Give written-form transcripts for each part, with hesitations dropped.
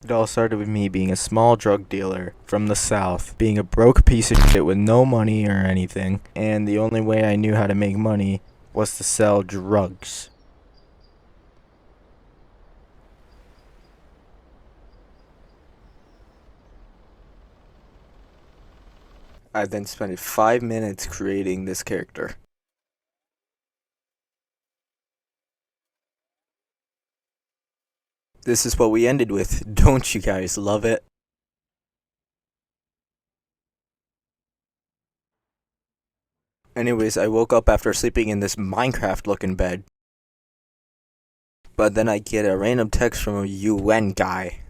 It all started with me being a small drug dealer from the South, being a broke piece of shit with no money or anything, and the only way I knew how to make money was to sell drugs. I then spent 5 minutes creating this character. This is what we ended with. Don't you guys love it? Anyways, I woke up after sleeping in this Minecraft looking bed. But then I get a random text from a UN guy.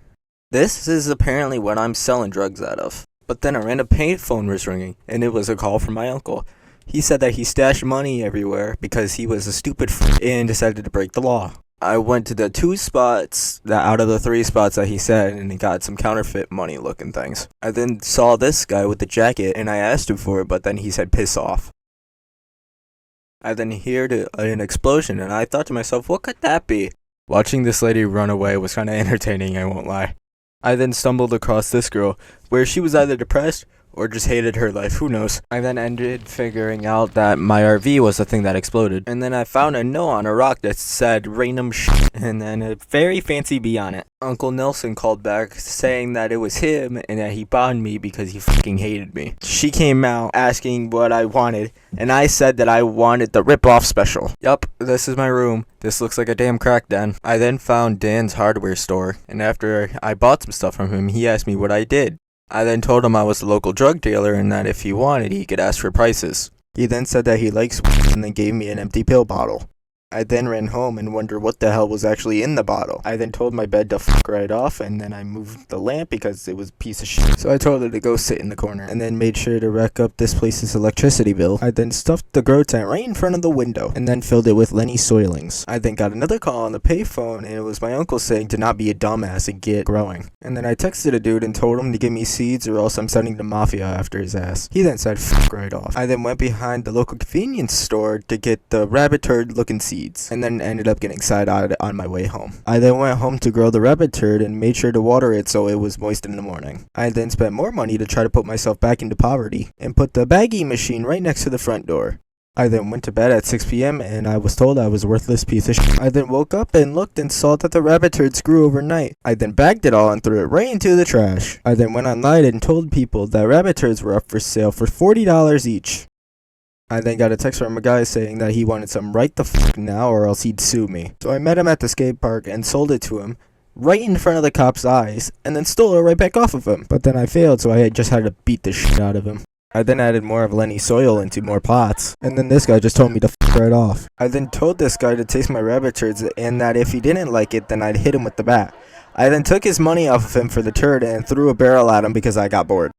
This is apparently what I'm selling drugs out of. But then a random payphone was ringing, and it was a call from my uncle. He said that he stashed money everywhere because he was a stupid and decided to break the law. I went to the 2 spots that out of the 3 spots that he said, and he got some counterfeit money looking things. I then saw this guy with the jacket, and I asked him for it, but then he said piss off. I then heard an explosion, and I thought to myself, what could that be? Watching this lady run away was kinda entertaining, I won't lie. I then stumbled across this girl, where she was either depressed or just hated her life, who knows. I then ended figuring out that my RV was the thing that exploded. And then I found a note on a rock that said random shit and then a very fancy B on it. Uncle Nelson called back saying that it was him and that he banned me because he fucking hated me. She came out asking what I wanted and I said that I wanted the rip-off special. Yup, this is my room. This looks like a damn crack den. I then found Dan's hardware store and after I bought some stuff from him, he asked me what I did. I then told him I was a local drug dealer and that if he wanted, he could ask for prices. He then said that he likes weed and then gave me an empty pill bottle. I then ran home and wondered what the hell was actually in the bottle. I then told my bed to fuck right off and then I moved the lamp because it was a piece of shit. So I told her to go sit in the corner and then made sure to rack up this place's electricity bill. I then stuffed the grow tent right in front of the window and then filled it with Lenny Soilings. I then got another call on the payphone and it was my uncle saying to not be a dumbass and get growing. And then I texted a dude and told him to give me seeds or else I'm sending the mafia after his ass. He then said fuck right off. I then went behind the local convenience store to get the rabbit turd looking seeds. And then ended up getting side-eyed on my way home. I then went home to grow the rabbit turd and made sure to water it so it was moist in the morning. I then spent more money to try to put myself back into poverty and put the baggie machine right next to the front door. I then went to bed at 6 p.m. and I was told I was a worthless piece of shit. I then woke up and looked and saw that the rabbit turds grew overnight. I then bagged it all and threw it right into the trash. I then went online and told people that rabbit turds were up for sale for $40 each. I then got a text from a guy saying that he wanted some right the fuck now or else he'd sue me. So I met him at the skate park and sold it to him right in front of the cop's eyes and then stole it right back off of him. But then I failed so I just had to beat the shit out of him. I then added more of Lenny soil into more pots. And then this guy just told me to fuck right off. I then told this guy to taste my rabbit turds and that if he didn't like it then I'd hit him with the bat. I then took his money off of him for the turd and threw a barrel at him because I got bored.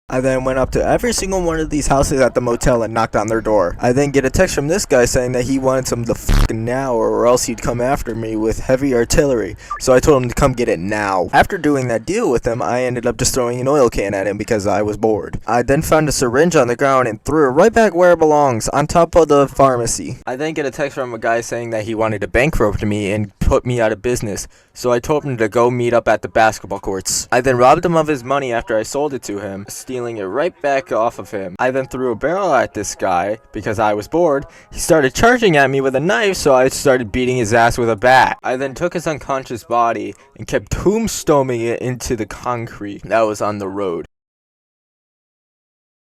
I then went up to every single one of these houses at the motel and knocked on their door. I then get a text from this guy saying that he wanted some the fucking now or else he'd come after me with heavy artillery. So I told him to come get it now. After doing that deal with him, I ended up just throwing an oil can at him because I was bored. I then found a syringe on the ground and threw it right back where it belongs, on top of the pharmacy. I then get a text from a guy saying that he wanted to bankrupt me and put me out of business. So I told him to go meet up at the basketball courts. I then robbed him of his money after I sold it to him, stealing it right back off of him. I then threw a barrel at this guy because I was bored. He started charging at me with a knife, so I started beating his ass with a bat. I then took his unconscious body and kept tombstoning it into the concrete that was on the road.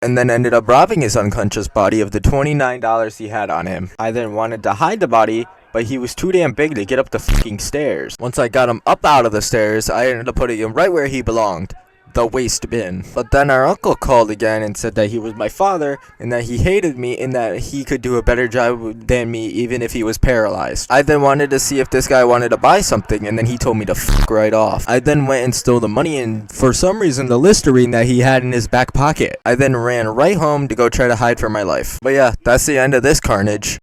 And then ended up robbing his unconscious body of the $29 he had on him. I then wanted to hide the body, but he was too damn big to get up the fucking stairs. Once I got him up out of the stairs, I ended up putting him right where he belonged. The waste bin. But then our uncle called again and said that he was my father and that he hated me and that he could do a better job than me even if he was paralyzed. I then wanted to see if this guy wanted to buy something and then he told me to fuck right off. I then went and stole the money and for some reason the Listerine that he had in his back pocket. I then ran right home to go try to hide from my life. But yeah, that's the end of this carnage.